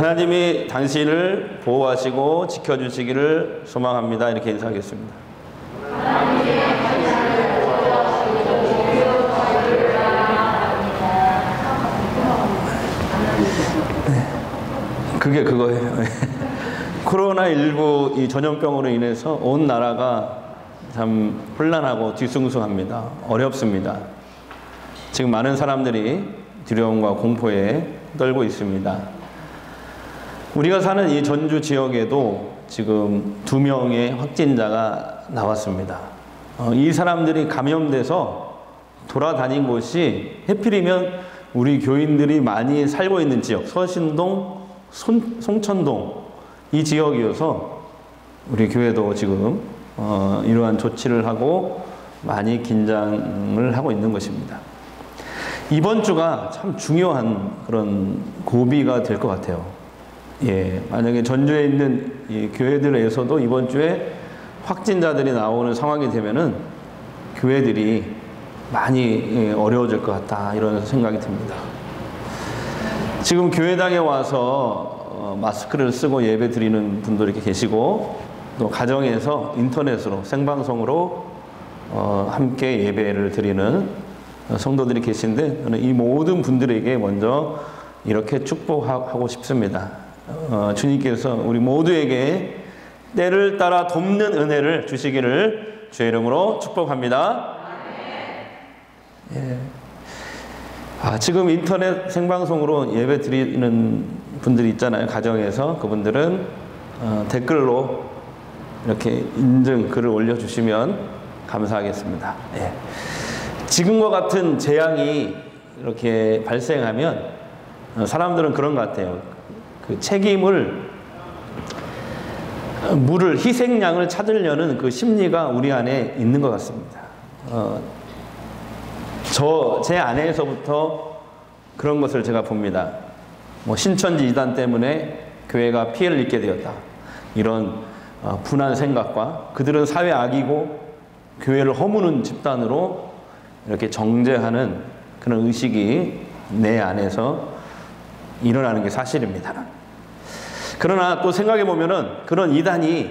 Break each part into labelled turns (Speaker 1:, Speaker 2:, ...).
Speaker 1: 하나님이 당신을 보호하시고 지켜주시기를 소망합니다. 이렇게 인사하겠습니다. 그게 그거예요. 코로나19 이 전염병으로 인해서 온 나라가 참 혼란하고 뒤숭숭합니다. 어렵습니다. 지금 많은 사람들이 두려움과 공포에 떨고 있습니다. 우리가 사는 이 전주 지역에도 지금 2명의 확진자가 나왔습니다. 이 사람들이 감염돼서 돌아다닌 곳이 해필이면 우리 교인들이 많이 살고 있는 지역, 서신동, 송천동 이 지역이어서 우리 교회도 지금 이러한 조치를 하고 많이 긴장을 하고 있는 것입니다. 이번 주가 참 중요한 그런 고비가 될 것 같아요. 예, 만약에 전주에 있는 이 교회들에서도 이번 주에 확진자들이 나오는 상황이 되면은 교회들이 많이 어려워질 것 같다, 이런 생각이 듭니다. 지금 교회당에 와서 마스크를 쓰고 예배 드리는 분도 이렇게 계시고, 또 가정에서 인터넷으로 생방송으로 함께 예배를 드리는 성도들이 계신데, 저는 이 모든 분들에게 먼저 이렇게 축복하고 싶습니다. 주님께서 우리 모두에게 때를 따라 돕는 은혜를 주시기를 주의 이름으로 축복합니다. 예. 지금 인터넷 생방송으로 예배 드리는 분들이 있잖아요. 가정에서. 그분들은 댓글로 이렇게 인증 글을 올려주시면 감사하겠습니다. 예. 지금과 같은 재앙이 이렇게 발생하면 사람들은 그런 것 같아요. 그 책임을, 물을, 희생양을 찾으려는 그 심리가 우리 안에 있는 것 같습니다. 제 안에서부터 그런 것을 제가 봅니다. 신천지 이단 때문에 교회가 피해를 입게 되었다, 이런 분한 생각과, 그들은 사회 악이고 교회를 허무는 집단으로 이렇게 정죄하는 그런 의식이 내 안에서 일어나는 게 사실입니다. 그러나 또 생각해 보면은 그런 이단이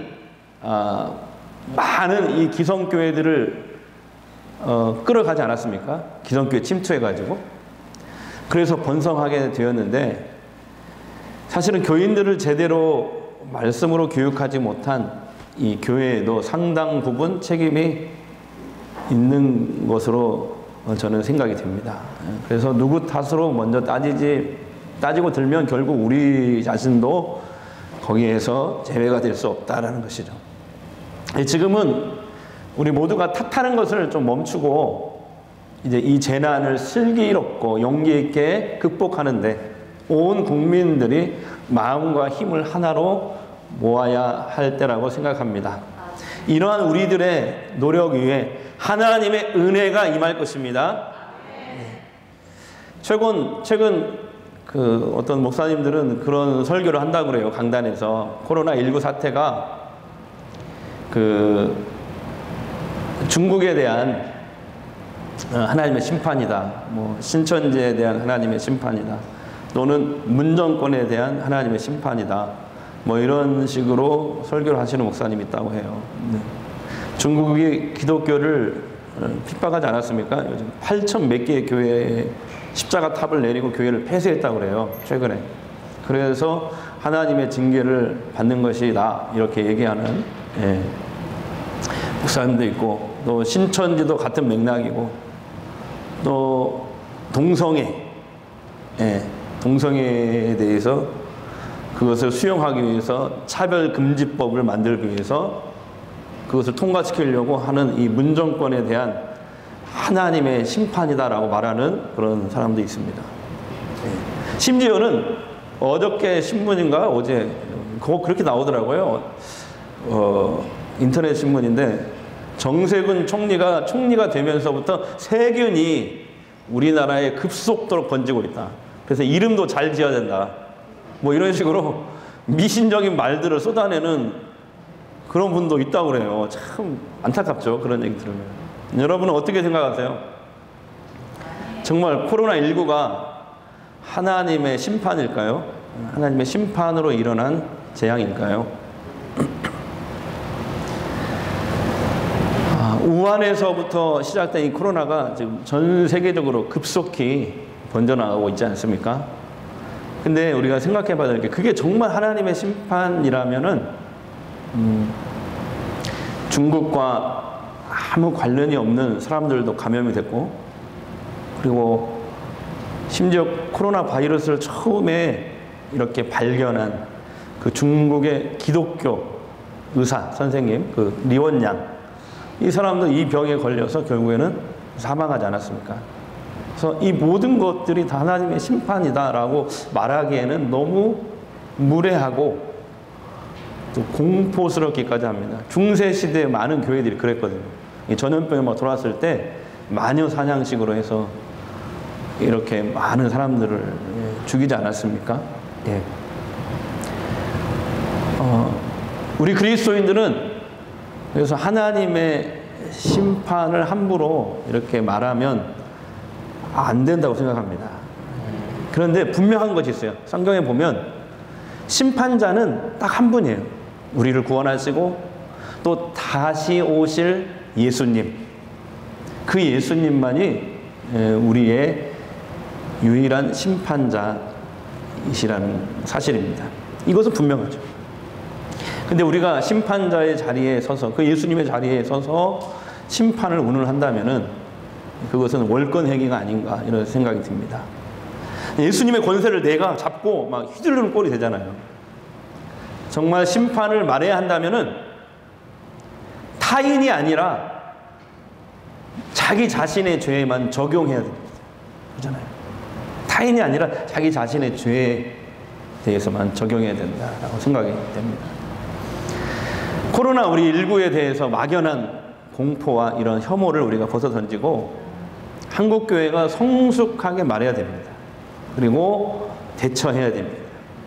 Speaker 1: 많은 이 기성교회들을 끌어가지 않았습니까? 기성교회 침투해가지고. 그래서 번성하게 되었는데, 사실은 교인들을 제대로 말씀으로 교육하지 못한 이 교회에도 상당 부분 책임이 있는 것으로 저는 생각이 됩니다. 그래서 누구 탓으로 먼저 따지고 들면 결국 우리 자신도 거기에서 제외가 될 수 없다라는 것이죠. 지금은 우리 모두가 탓하는 것을 좀 멈추고 이제 이 재난을 슬기롭고 용기 있게 극복하는데 온 국민들이 마음과 힘을 하나로 모아야 할 때라고 생각합니다. 이러한 우리들의 노력 위에 하나님의 은혜가 임할 것입니다. 최근 그 어떤 목사님들은 그런 설교를 한다고 그래요. 강단에서 코로나19 사태가 그 중국에 대한 하나님의 심판이다, 신천지에 대한 하나님의 심판이다, 또는 문정권에 대한 하나님의 심판이다, 이런 식으로 설교를 하시는 목사님이 있다고 해요. 중국이 기독교를 핍박하지 않았습니까? 요즘 8천 몇 개의 교회에 십자가 탑을 내리고 교회를 폐쇄했다고 그래요, 최근에. 그래서 하나님의 징계를 받는 것이다, 이렇게 얘기하는 목사님도 있고, 또 신천지도 같은 맥락이고, 또 동성애에 대해서 그것을 수용하기 위해서 차별금지법을 만들기 위해서 그것을 통과시키려고 하는 이 문정권에 대한 하나님의 심판이다라고 말하는 그런 사람도 있습니다. 심지어는 어저께 신문인가 어제 그렇게 나오더라고요. 인터넷 신문인데, 정세균 총리가 되면서부터 세균이 우리나라에 급속도로 번지고 있다. 그래서 이름도 잘 지어야 된다. 뭐 이런 식으로 미신적인 말들을 쏟아내는 그런 분도 있다고 그래요. 참 안타깝죠. 그런 얘기 들으면. 여러분은 어떻게 생각하세요? 정말 코로나19가 하나님의 심판일까요? 하나님의 심판으로 일어난 재앙일까요? 우한에서부터 시작된 이 코로나가 지금 전 세계적으로 급속히 번져나가고 있지 않습니까? 근데 우리가 생각해 봐야 될 게, 그게 정말 하나님의 심판이라면은 중국과 아무 관련이 없는 사람들도 감염이 됐고, 그리고 심지어 코로나 바이러스를 처음에 이렇게 발견한 그 중국의 기독교 의사 선생님, 그 리원양, 이 사람도 이 병에 걸려서 결국에는 사망하지 않았습니까? 그래서 이 모든 것들이 다 하나님의 심판이다라고 말하기에는 너무 무례하고 또 공포스럽기까지 합니다. 중세 시대에 많은 교회들이 그랬거든요. 이 전염병이 막 돌아왔을 때 마녀 사냥식으로 해서 이렇게 많은 사람들을 죽이지 않았습니까? 예. 우리 그리스도인들은 그래서 하나님의 심판을 함부로 이렇게 말하면 안 된다고 생각합니다. 그런데 분명한 것이 있어요. 성경에 보면 심판자는 딱 한 분이에요. 우리를 구원하시고 또 다시 오실 예수님. 그 예수님만이 우리의 유일한 심판자이시라는 사실입니다. 이것은 분명하죠. 근데 우리가 심판자의 자리에 서서, 그 예수님의 자리에 서서 심판을 운운한다면은 그것은 월권행위가 아닌가, 이런 생각이 듭니다. 예수님의 권세를 내가 잡고 막 휘두르는 꼴이 되잖아요. 정말 심판을 말해야 한다면은 타인이 아니라 자기 자신의 죄에만 적용해야 됩니다. 그렇잖아요. 타인이 아니라 자기 자신의 죄에 대해서만 적용해야 된다라고 생각이 됩니다. 코로나 우리 19에 대해서 막연한 공포와 이런 혐오를 우리가 벗어던지고 한국교회가 성숙하게 말해야 됩니다. 그리고 대처해야 됩니다.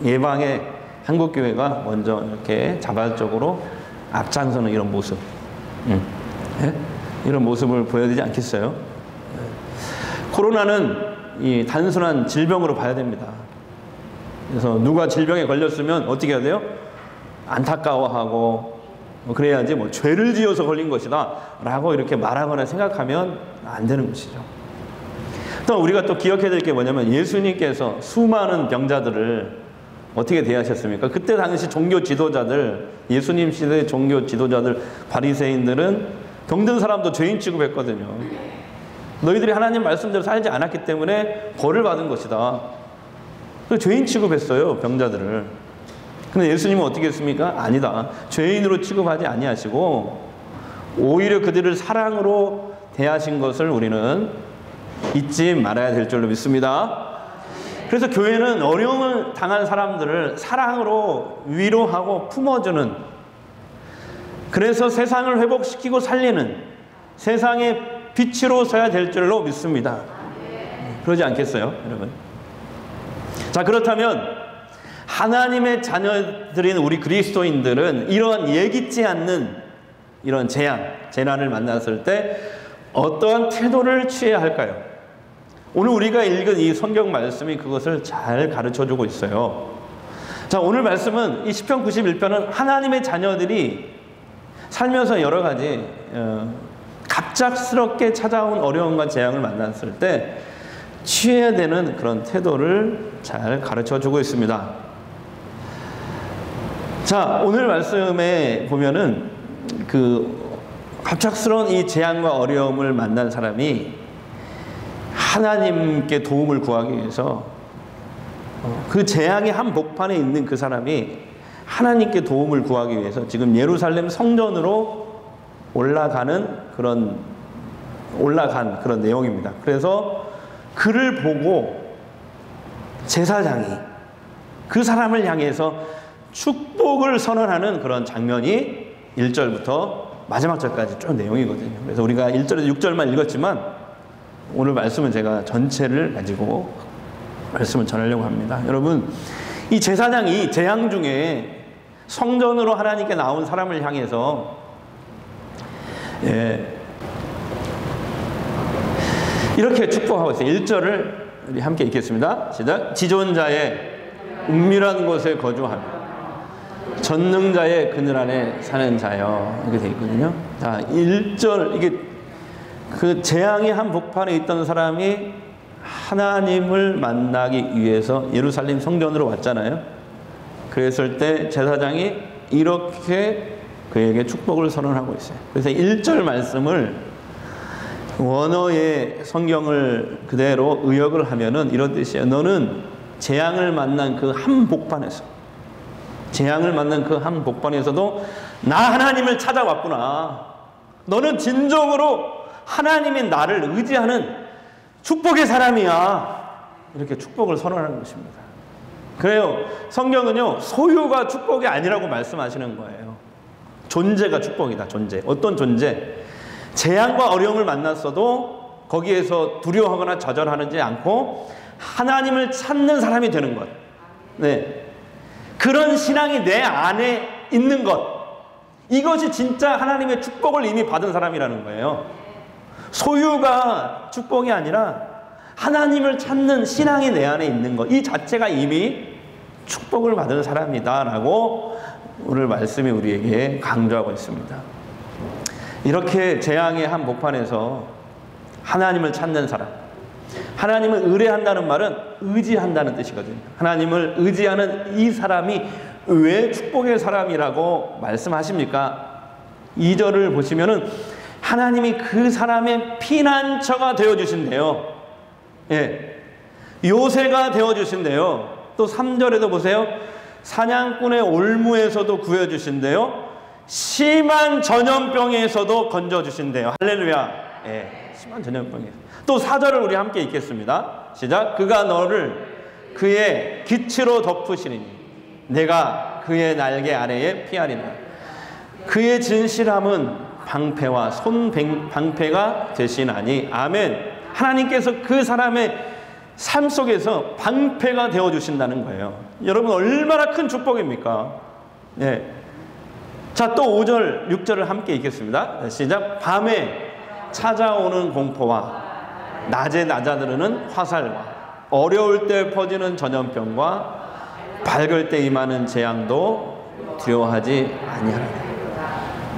Speaker 1: 예방에 한국교회가 먼저 이렇게 자발적으로 앞장서는 이런 모습, 네? 이런 모습을 보여야 되지 않겠어요? 코로나는 이 단순한 질병으로 봐야 됩니다. 그래서 누가 질병에 걸렸으면 어떻게 해야 돼요? 안타까워하고 그래야지 뭐 죄를 지어서 걸린 것이다 라고 이렇게 말하거나 생각하면 안 되는 것이죠. 또 우리가 또 기억해야 될 게 뭐냐면, 예수님께서 수많은 병자들을 어떻게 대하셨습니까? 그때 당시 종교 지도자들, 예수님 시대의 종교 지도자들, 바리새인들은 병든 사람도 죄인 취급했거든요. 너희들이 하나님 말씀대로 살지 않았기 때문에 벌을 받은 것이다. 죄인 취급했어요, 병자들을. 근데 예수님은 어떻게 했습니까? 아니다. 죄인으로 취급하지 아니하시고 오히려 그들을 사랑으로 대하신 것을 우리는 잊지 말아야 될 줄로 믿습니다. 그래서 교회는 어려움을 당한 사람들을 사랑으로 위로하고 품어주는, 그래서 세상을 회복시키고 살리는 세상의 빛으로 서야 될 줄로 믿습니다. 그러지 않겠어요, 여러분? 자, 그렇다면 하나님의 자녀들인 우리 그리스도인들은 이러한 예기치 않는 이런 재난을 만났을 때 어떠한 태도를 취해야 할까요? 오늘 우리가 읽은 이 성경 말씀이 그것을 잘 가르쳐주고 있어요. 자, 오늘 말씀은 이 시편 91편은 하나님의 자녀들이 살면서 여러 가지 갑작스럽게 찾아온 어려움과 재앙을 만났을 때 취해야 되는 그런 태도를 잘 가르쳐주고 있습니다. 자, 오늘 말씀에 보면은 그 갑작스러운 이 재앙과 어려움을 만난 사람이 하나님께 도움을 구하기 위해서 그 재앙의 한복판에 있는 그 사람이 하나님께 도움을 구하기 위해서 지금 예루살렘 성전으로 올라간 그런 내용입니다. 그래서 그를 보고 제사장이 그 사람을 향해서 축복을 선언하는 그런 장면이 1절부터 마지막 절까지 쭉 내용이거든요. 그래서 우리가 1절에서 6절만 읽었지만 오늘 말씀은 제가 전체를 가지고 말씀을 전하려고 합니다. 여러분, 이 제사장이 재앙 중에 성전으로 하나님께 나온 사람을 향해서 이렇게 축복하고 있어요. 1절을 우리 함께 읽겠습니다. 시작. 지존자의 은밀한 곳에 거주하며 전능자의 그늘 안에 사는 자여. 이렇게 되어 있거든요. 자, 1절, 이게 그 재앙의 한 복판에 있던 사람이 하나님을 만나기 위해서 예루살렘 성전으로 왔잖아요. 그랬을 때 제사장이 이렇게 그에게 축복을 선언하고 있어요. 그래서 1절 말씀을 원어의 성경을 그대로 의역을 하면은 이런 뜻이에요. 너는 재앙을 만난 그 한 복판에서, 재앙을 만난 그 한 복판에서도 나 하나님을 찾아왔구나. 너는 진정으로 하나님이 나를 의지하는 축복의 사람이야. 이렇게 축복을 선언하는 것입니다. 그래요. 성경은요, 소유가 축복이 아니라고 말씀하시는 거예요. 존재가 축복이다. 존재. 어떤 존재? 재앙과 어려움을 만났어도 거기에서 두려워하거나 좌절하지 않고 하나님을 찾는 사람이 되는 것. 네. 그런 신앙이 내 안에 있는 것. 이것이 진짜 하나님의 축복을 이미 받은 사람이라는 거예요. 소유가 축복이 아니라 하나님을 찾는 신앙이 내 안에 있는 것. 이 자체가 이미 축복을 받은 사람이다라고 오늘 말씀이 우리에게 강조하고 있습니다. 이렇게 재앙의 한 복판에서 하나님을 찾는 사람, 하나님을 의뢰한다는 말은 의지한다는 뜻이거든요. 하나님을 의지하는 이 사람이 왜 축복의 사람이라고 말씀하십니까? 2절을 보시면은 하나님이 그 사람의 피난처가 되어주신대요. 예. 요새가 되어주신대요. 또 3절에도 보세요. 사냥꾼의 올무에서도 구해주신대요. 심한 전염병에서도 건져주신대요. 할렐루야. 예. 심한 전염병에서. 또 4절을 우리 함께 읽겠습니다. 시작. 그가 너를 그의 깃으로 덮으시리니 내가 그의 날개 아래에 피하리라. 그의 진실함은 방패와 손방패가 되시나니. 아멘. 하나님께서 그 사람의 삶 속에서 방패가 되어주신다는 거예요. 여러분, 얼마나 큰 축복입니까? 네. 자, 또 5절, 6절을 함께 읽겠습니다. 시작. 밤에 찾아오는 공포와 낮에 낮아들는 화살과 어려울 때 퍼지는 전염병과 밝을 때 임하는 재앙도 두려워하지 아니하라.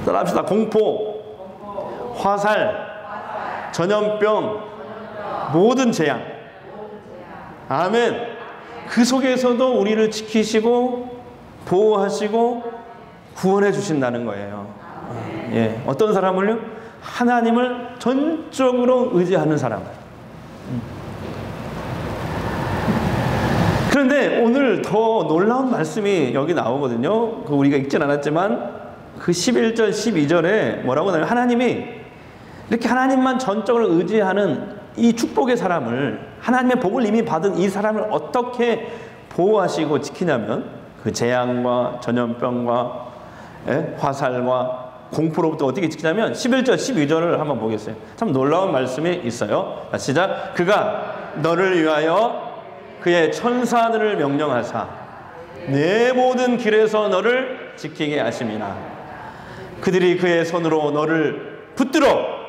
Speaker 1: 따라합시다. 공포, 화살, 전염병, 모든 재앙. 아멘. 그 속에서도 우리를 지키시고 보호하시고 구원해 주신다는 거예요. 예. 어떤 사람을요? 하나님을 전적으로 의지하는 사람. 그런데 오늘 더 놀라운 말씀이 여기 나오거든요. 그 우리가 읽진 않았지만 그 11절, 12절에 뭐라고 나와요? 하나님이 이렇게 하나님만 전적으로 의지하는 이 축복의 사람을, 하나님의 복을 이미 받은 이 사람을 어떻게 보호하시고 지키냐면 그 재앙과 전염병과 화살과 공포로부터 어떻게 지키냐면 11절, 12절을 한번 보겠어요. 참 놀라운 말씀이 있어요. 시작. 그가 너를 위하여 그의 천사들을 명령하사 내 모든 길에서 너를 지키게 하심이나 그들이 그의 손으로 너를 붙들어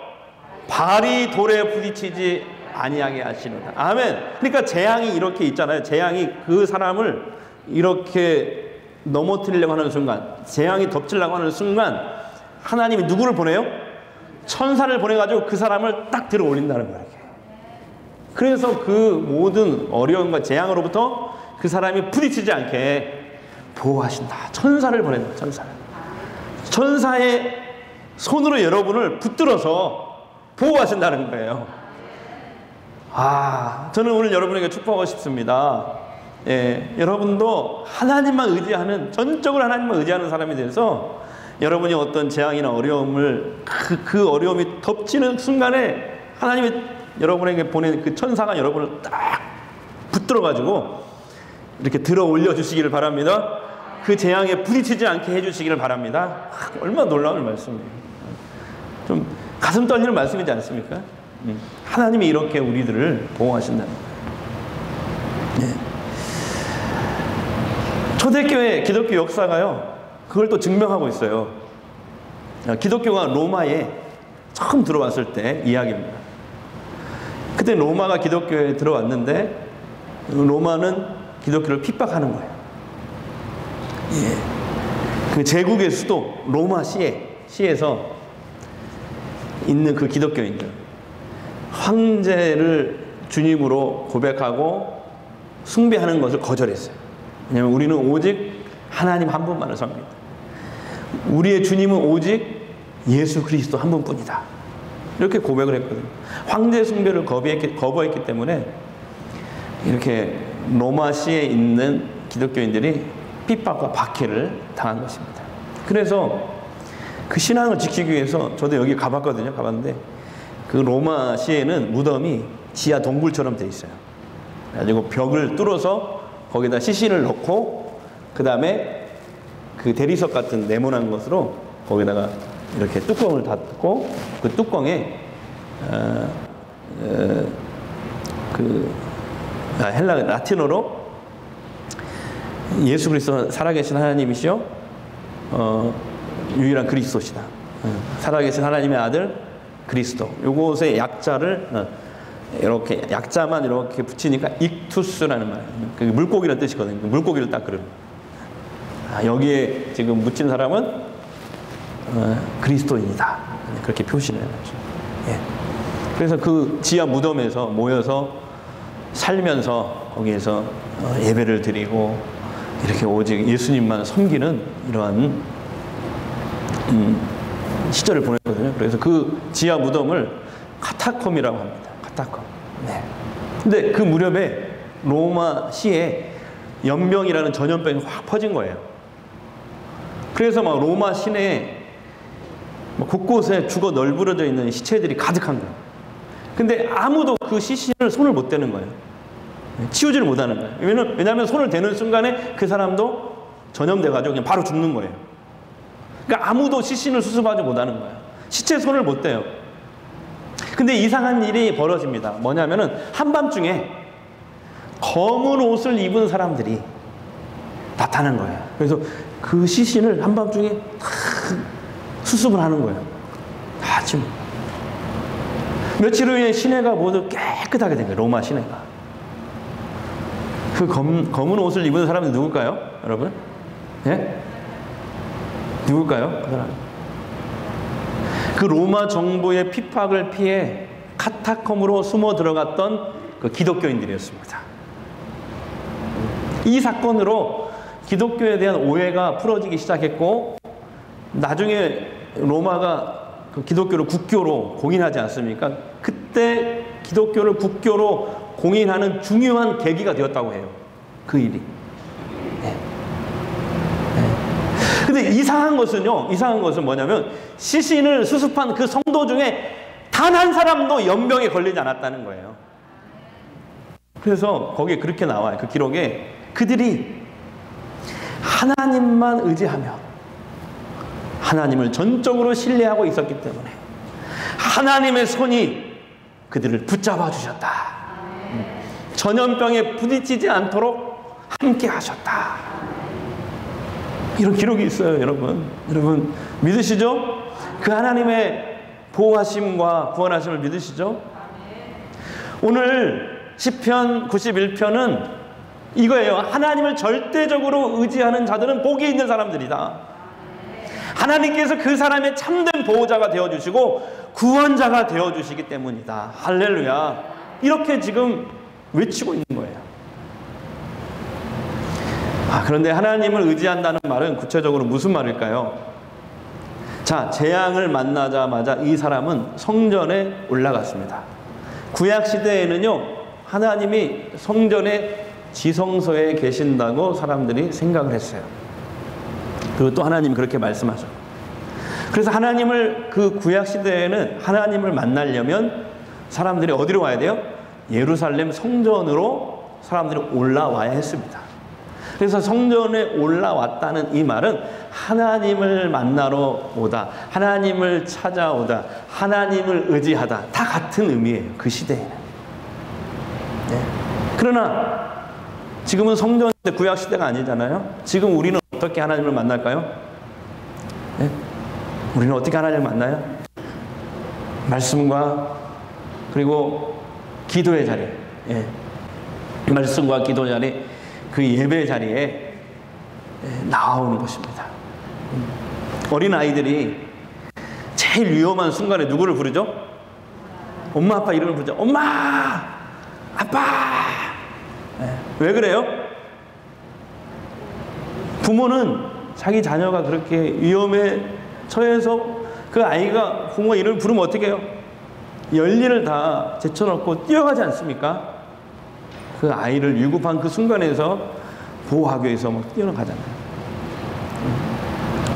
Speaker 1: 발이 돌에 부딪히지 아니하게 하시는다. 아멘. 그러니까 재앙이 이렇게 있잖아요. 재앙이 그 사람을 이렇게 넘어뜨리려고 하는 순간, 재앙이 덮치려고 하는 순간 하나님이 누구를 보내요? 천사를 보내가지고 그 사람을 딱 들어 올린다는 거예요. 그래서 그 모든 어려움과 재앙으로부터 그 사람이 부딪히지 않게 보호하신다. 천사를 보낸다. 천사를. 천사의 손으로 여러분을 붙들어서 보호하신다는 거예요. 저는 오늘 여러분에게 축복하고 싶습니다. 예, 여러분도 하나님만 의지하는, 전적으로 하나님만 의지하는 사람이 돼서 여러분이 어떤 재앙이나 어려움을 그 어려움이 덮치는 순간에 하나님이 여러분에게 보낸 그 천사가 여러분을 딱 붙들어가지고 이렇게 들어 올려주시기를 바랍니다. 그 재앙에 부딪히지 않게 해주시기를 바랍니다. 얼마나 놀라운 말씀이에요. 좀 가슴 떨리는 말씀이지 않습니까? 하나님이 이렇게 우리들을 보호하신다는 거예요. 네. 초대교회 기독교 역사가요, 그걸 또 증명하고 있어요. 기독교가 로마에 처음 들어왔을 때 이야기입니다. 그때 로마가 기독교에 들어왔는데 로마는 기독교를 핍박하는 거예요. 예. 그 제국의 수도 시에서 있는 그 기독교인들, 황제를 주님으로 고백하고 숭배하는 것을 거절했어요. 왜냐하면 우리는 오직 하나님 한 분만을 섬깁니다. 우리의 주님은 오직 예수 그리스도 한 분뿐이다. 이렇게 고백을 했거든요. 황제 숭배를 거부했기 때문에 이렇게 로마시에 있는 기독교인들이 핍박과 박해를 당한 것입니다. 그래서 그 신앙을 지키기 위해서 저도 여기 가봤거든요. 가봤는데 그 로마시에는 무덤이 지하 동굴처럼 돼 있어요. 그래가지고 벽을 뚫어서 거기다 시신을 넣고 그 다음에 그 대리석 같은 네모난 것으로 거기다가 이렇게 뚜껑을 닫고 그 뚜껑에 라틴어로 예수 그리스도 살아계신 하나님이시여 유일한 그리스도시다. 살아계신 하나님의 아들 그리스도. 요것의 약자를 이렇게 약자만 이렇게 붙이니까 익투스라는 말. 그 물고기라는 뜻이거든요. 물고기를 딱 그려요. 여기에 지금 묻힌 사람은 그리스도인이다. 그렇게 표시를 해놨죠. 예. 그래서 그 지하 무덤에서 모여서 살면서 거기에서 예배를 드리고 이렇게 오직 예수님만 섬기는 이러한 시절을 보냈거든요. 그래서 그 지하 무덤을 카타콤이라고 합니다. 카타콤. 네. 근데 그 무렵에 로마시에 연병이라는 전염병이 확 퍼진 거예요. 그래서 막 로마 시내에 곳곳에 죽어 널브러져 있는 시체들이 가득한 거예요. 근데 아무도 그 시신을 손을 못 대는 거예요. 치우지를 못하는 거예요. 왜냐하면 손을 대는 순간에 그 사람도 전염돼가지고 그냥 바로 죽는 거예요. 그러니까 아무도 시신을 수습하지 못하는 거예요. 시체에 손을 못 대요. 근데 이상한 일이 벌어집니다. 뭐냐면은 한밤중에 검은 옷을 입은 사람들이 나타난 거예요. 그래서 그 시신을 한밤중에 다 수습을 하는 거예요. 다 지금 며칠 후에 시내가 모두 깨끗하게 된 거예요. 로마 시내가. 그 검은 옷을 입은 사람이 누굴까요? 여러분? 예? 누굴까요? 그 사람. 그 로마 정부의 핍박을 피해 카타콤으로 숨어 들어갔던 그 기독교인들이었습니다. 이 사건으로 기독교에 대한 오해가 풀어지기 시작했고, 나중에 로마가 그 기독교를 국교로 공인하지 않습니까? 그때 기독교를 국교로 공인하는 중요한 계기가 되었다고 해요. 그 일이. 네. 근데 이상한 것은 뭐냐면 시신을 수습한 그 성도 중에 단 한 사람도 연병에 걸리지 않았다는 거예요. 그래서 거기에 그렇게 나와요. 그 기록에 그들이 하나님만 의지하며 하나님을 전적으로 신뢰하고 있었기 때문에 하나님의 손이 그들을 붙잡아 주셨다. 전염병에 부딪히지 않도록 함께 하셨다. 이런 기록이 있어요, 여러분. 여러분 믿으시죠? 그 하나님의 보호하심과 구원하심을 믿으시죠? 오늘 시편 91편은 이거예요. 하나님을 절대적으로 의지하는 자들은 복이 있는 사람들이다. 하나님께서 그 사람의 참된 보호자가 되어주시고 구원자가 되어주시기 때문이다. 할렐루야. 이렇게 지금 외치고 있는 거예요. 그런데 하나님을 의지한다는 말은 구체적으로 무슨 말일까요? 자, 재앙을 만나자마자 이 사람은 성전에 올라갔습니다. 구약시대에는요, 하나님이 성전의 지성소에 계신다고 사람들이 생각을 했어요. 그리고 또 하나님이 그렇게 말씀하죠. 그래서 그 구약시대에는 하나님을 만나려면 사람들이 어디로 와야 돼요? 예루살렘 성전으로 사람들이 올라와야 했습니다. 그래서 성전에 올라왔다는 이 말은 하나님을 만나러 오다, 하나님을 찾아오다, 하나님을 의지하다, 다 같은 의미예요. 그 시대에는. 네. 그러나 지금은 성전인데 구약 시대가 아니잖아요. 지금 우리는 어떻게 하나님을 만날까요? 네? 우리는 어떻게 하나님을 만나요? 말씀과 그리고 기도의 자리, 예. 말씀과 기도 자리, 그 예배 자리에 나오는 것입니다. 어린 아이들이 제일 위험한 순간에 누구를 부르죠? 엄마 아빠 이름을 부르죠. 엄마 아빠. 왜 그래요? 부모는 자기 자녀가 그렇게 위험에 처해서 그 아이가 부모 이름을 부르면 어떻게 해요? 열일을 다 제쳐놓고 뛰어가지 않습니까? 그 아이를 위급한 그 순간에서 보호하기 위해서 막 뛰어나가잖아요.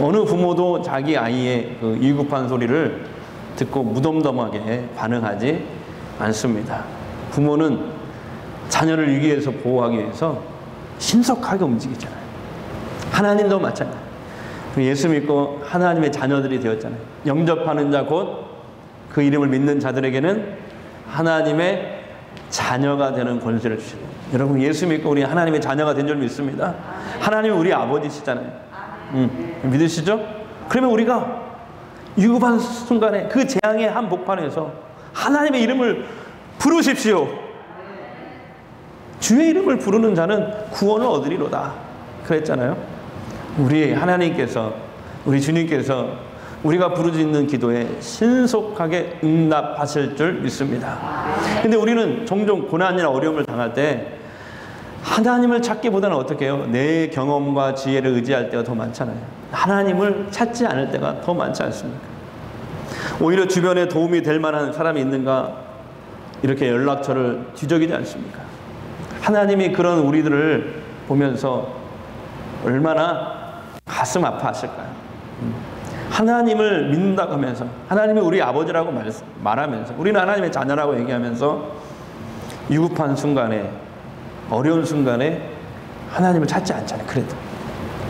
Speaker 1: 어느 부모도 자기 아이의 그 위급한 소리를 듣고 무덤덤하게 반응하지 않습니다. 부모는 자녀를 위기에서 보호하기 위해서 신속하게 움직이잖아요. 하나님도 마찬가지예요. 예수 믿고 하나님의 자녀들이 되었잖아요. 영접하는 자 곧 그 이름을 믿는 자들에게는 하나님의 자녀가 되는 권세를 주시고, 여러분 예수 믿고 우리 하나님의 자녀가 된 줄 믿습니다. 하나님은 우리 아버지시잖아요. 믿으시죠? 그러면 우리가 위급한 순간에 그 재앙의 한복판에서 하나님의 이름을 부르십시오. 주의 이름을 부르는 자는 구원을 얻으리로다 그랬잖아요. 우리 하나님께서, 우리 주님께서 우리가 부르짖는 기도에 신속하게 응답하실 줄 믿습니다. 근데 우리는 종종 고난이나 어려움을 당할 때 하나님을 찾기보다는 어떻게 해요? 내 경험과 지혜를 의지할 때가 더 많잖아요. 하나님을 찾지 않을 때가 더 많지 않습니까? 오히려 주변에 도움이 될 만한 사람이 있는가 이렇게 연락처를 뒤적이지 않습니까? 하나님이 그런 우리들을 보면서 얼마나 가슴 아파하실까요? 하나님을 믿는다고 하면서, 하나님이 우리 아버지라고 말하면서, 우리는 하나님의 자녀라고 얘기하면서 위급한 순간에, 어려운 순간에 하나님을 찾지 않잖아요. 그래도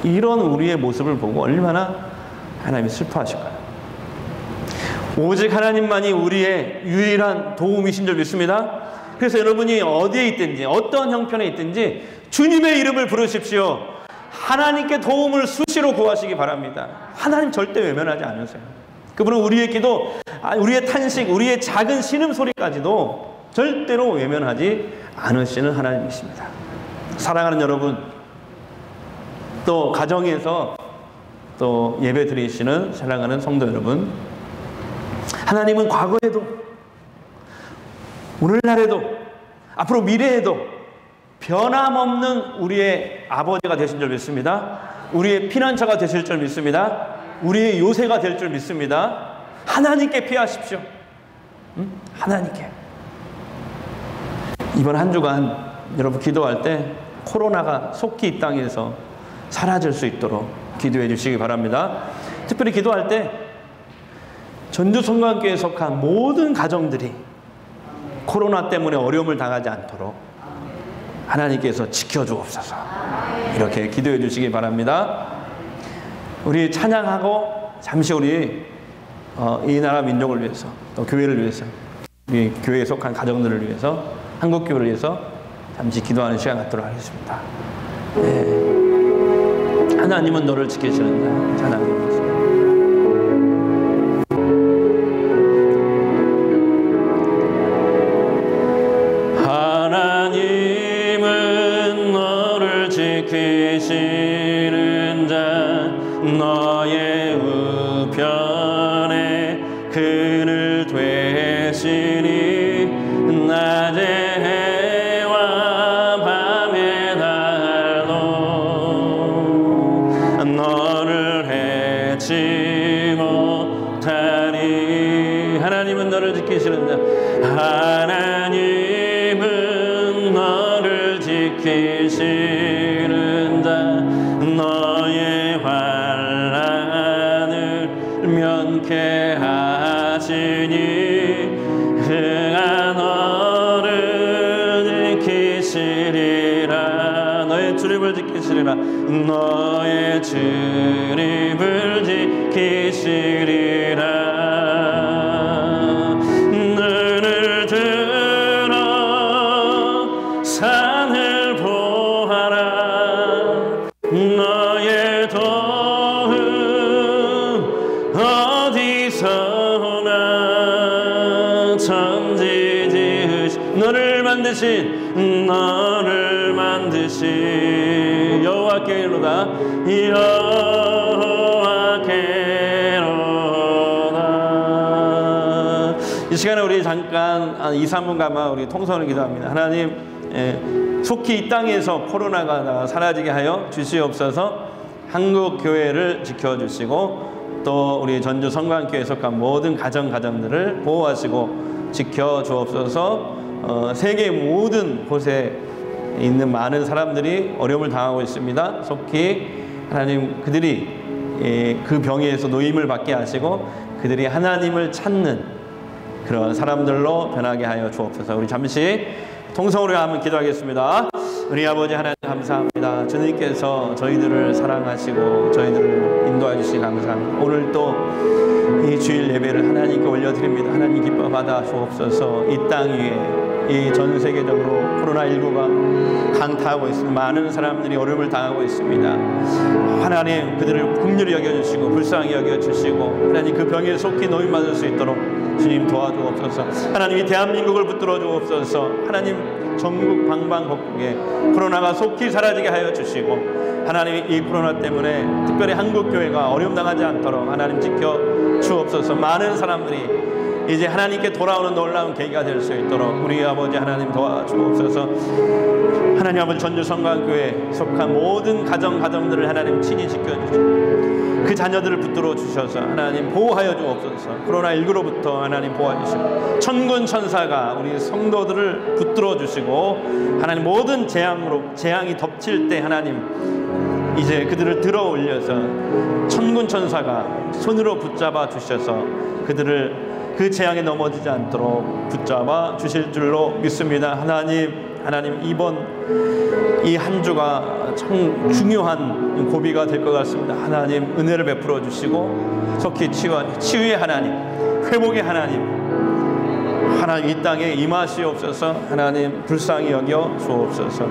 Speaker 1: 이런 우리의 모습을 보고 얼마나 하나님이 슬퍼하실까요? 오직 하나님만이 우리의 유일한 도움이신 줄 믿습니다. 그래서 여러분이 어디에 있든지 어떤 형편에 있든지 주님의 이름을 부르십시오. 하나님께 도움을 수시로 구하시기 바랍니다. 하나님 절대 외면하지 않으세요. 그분은 우리의 기도, 우리의 탄식, 우리의 작은 신음소리까지도 절대로 외면하지 않으시는 하나님이십니다. 사랑하는 여러분, 또 가정에서 또 예배 드리시는 사랑하는 성도 여러분, 하나님은 과거에도 오늘날에도 앞으로 미래에도 변함없는 우리의 아버지가 되신 줄 믿습니다. 우리의 피난처가 되실 줄 믿습니다. 우리의 요새가 될 줄 믿습니다. 하나님께 피하십시오. 하나님께. 이번 한 주간 여러분 기도할 때 코로나가 속히 이 땅에서 사라질 수 있도록 기도해 주시기 바랍니다. 특별히 기도할 때 전주성관교회에 속한 모든 가정들이 코로나 때문에 어려움을 당하지 않도록 하나님께서 지켜주옵소서. 이렇게 기도해 주시기 바랍니다. 우리 찬양하고 잠시 우리 이 나라 민족을 위해서, 또 교회를 위해서, 우리 교회에 속한 가정들을 위해서, 한국교회를 위해서 잠시 기도하는 시간 갖도록 하겠습니다. 네. 하나님은 너를 지키시는다. 찬양합니다.
Speaker 2: 지키시는 자 너의 우편에 그늘 되시니 낮에 해와 밤에 달도 너를 해치 못하리. 하나님은 너를 지키시는 자, 하나님은 너를 지키시는 자 너의 환난을 면케하시니 그가 너를 지키시리라. 너의 출입을 지키시리라. 너의 출입을 지키시리라. 눈을 들어 산을 보아 너의 도움 어디서나 천지 지으신 너를 만드신 여호와께로다 여호와께로다. 이 시간에 우리 잠깐 2, 3분 가마 우리 통성을 기도합니다. 하나님, 속히 이 땅에서 코로나가 사라지게 하여 주시옵소서. 한국 교회를 지켜주시고 또 우리 전주 성광교회에 속한 모든 가정들을 보호하시고 지켜주옵소서. 세계 모든 곳에 있는 많은 사람들이 어려움을 당하고 있습니다. 속히 하나님 그들이 그 병에서 노임을 받게 하시고 그들이 하나님을 찾는 그런 사람들로 변하게 하여 주옵소서. 우리 잠시 통성으로 한번 기도하겠습니다. 우리 아버지 하나님 감사합니다. 주님께서 저희들을 사랑하시고 저희들을 인도해 주시기 감사합니다. 오늘 또 이 주일 예배를 하나님께 올려드립니다. 하나님 기뻐 받아 주옵소서. 이 땅 위에 이 전 세계적으로 코로나19가 강타하고 있습니다. 많은 사람들이 어려움을 당하고 있습니다. 하나님 그들을 긍휼히 여겨주시고 불쌍히 여겨주시고 하나님 그 병에 속히 노임받을 수 있도록 주님 도와주옵소서. 하나님 이 대한민국을 붙들어 주옵소서. 하나님 전국 방방곡곡에 코로나가 속히 사라지게 하여 주시고 하나님 이 코로나 때문에 특별히 한국교회가 어려움 당하지 않도록 하나님 지켜 주옵소서. 많은 사람들이 이제 하나님께 돌아오는 놀라운 계기가 될 수 있도록 우리 아버지 하나님 도와주옵소서. 하나님 아버지 전주 성광교회에 속한 모든 가정들을 하나님 친히 지켜주시고 그 자녀들을 붙들어 주셔서 하나님 보호하여 주옵소서. 코로나19로부터 하나님 보호해 주시고 천군 천사가 우리 성도들을 붙들어 주시고 하나님 모든 재앙이 덮칠 때 하나님 이제 그들을 들어 올려서 천군 천사가 손으로 붙잡아 주셔서 그들을 그 재앙에 넘어지지 않도록 붙잡아 주실 줄로 믿습니다. 하나님 이번 이 한 주가 참 중요한 고비가 될 것 같습니다. 하나님 은혜를 베풀어 주시고 속히 치유의 하나님, 회복의 하나님 이 땅에 임하시옵소서. 하나님 불쌍히 여겨 주옵소서.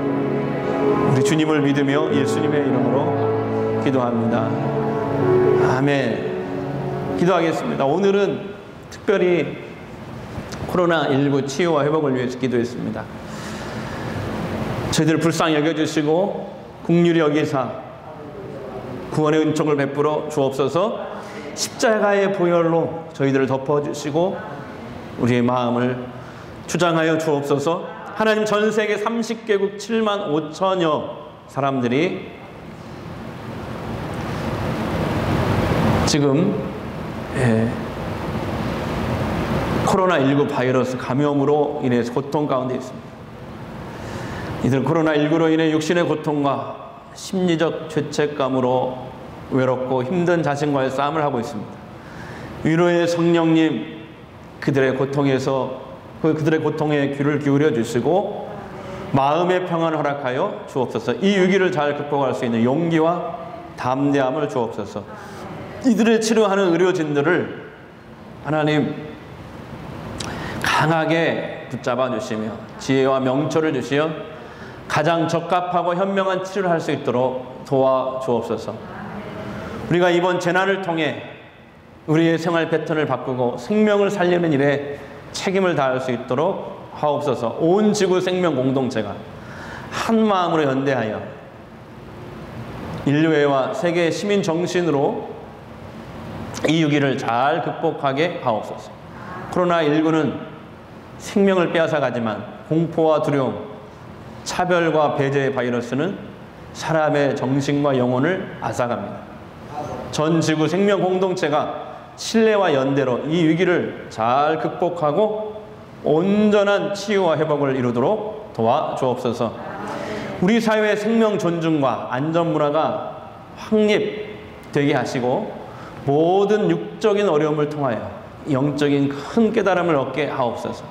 Speaker 2: 우리 주님을 믿으며 예수님의 이름으로 기도합니다. 아멘. 기도하겠습니다. 오늘은 특별히 코로나19 치유와 회복을 위해서 기도했습니다. 저희들을 불쌍히 여겨주시고 긍휼히 여기사 구원의 은총을 베풀어 주옵소서. 십자가의 보혈로 저희들을 덮어주시고 우리의 마음을 주장하여 주옵소서. 하나님 전 세계 30개국 7만 5천여 사람들이 지금 코로나19 바이러스 감염으로 인해서 고통 가운데 있습니다. 이들 코로나19로 인해 육신의 고통과 심리적 죄책감으로 외롭고 힘든 자신과의 싸움을 하고 있습니다. 위로의 성령님 그들의 고통에 귀를 기울여 주시고 마음의 평안을 허락하여 주옵소서. 이 위기를 잘 극복할 수 있는 용기와 담대함을 주옵소서. 이들을 치료하는 의료진들을 하나님 강하게 붙잡아 주시며 지혜와 명철을 주시어 가장 적합하고 현명한 치료를 할 수 있도록 도와주옵소서. 우리가 이번 재난을 통해 우리의 생활 패턴을 바꾸고 생명을 살리는 일에 책임을 다할 수 있도록 하옵소서. 온 지구 생명 공동체가 한 마음으로 연대하여 인류애와 세계 시민 정신으로 이 위기를 잘 극복하게 하옵소서. 코로나19는 생명을 빼앗아가지만 공포와 두려움, 차별과 배제의 바이러스는 사람의 정신과 영혼을 앗아갑니다. 전 지구 생명 공동체가 신뢰와 연대로 이 위기를 잘 극복하고 온전한 치유와 회복을 이루도록 도와주옵소서. 우리 사회의 생명 존중과 안전 문화가 확립되게 하시고 모든 육적인 어려움을 통하여 영적인 큰 깨달음을 얻게 하옵소서.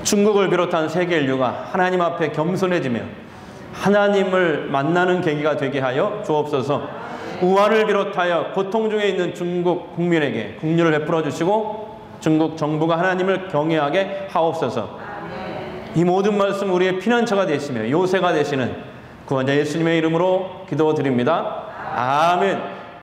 Speaker 2: 중국을 비롯한 세계 인류가 하나님 앞에 겸손해지며 하나님을 만나는 계기가 되게 하여 주옵소서. 우한을 비롯하여 고통 중에 있는 중국 국민에게 긍휼을 베풀어 주시고 중국 정부가 하나님을 경외하게 하옵소서. 이 모든 말씀 우리의 피난처가 되시며 요새가 되시는
Speaker 1: 구원자 예수님의 이름으로 기도드립니다. 아멘.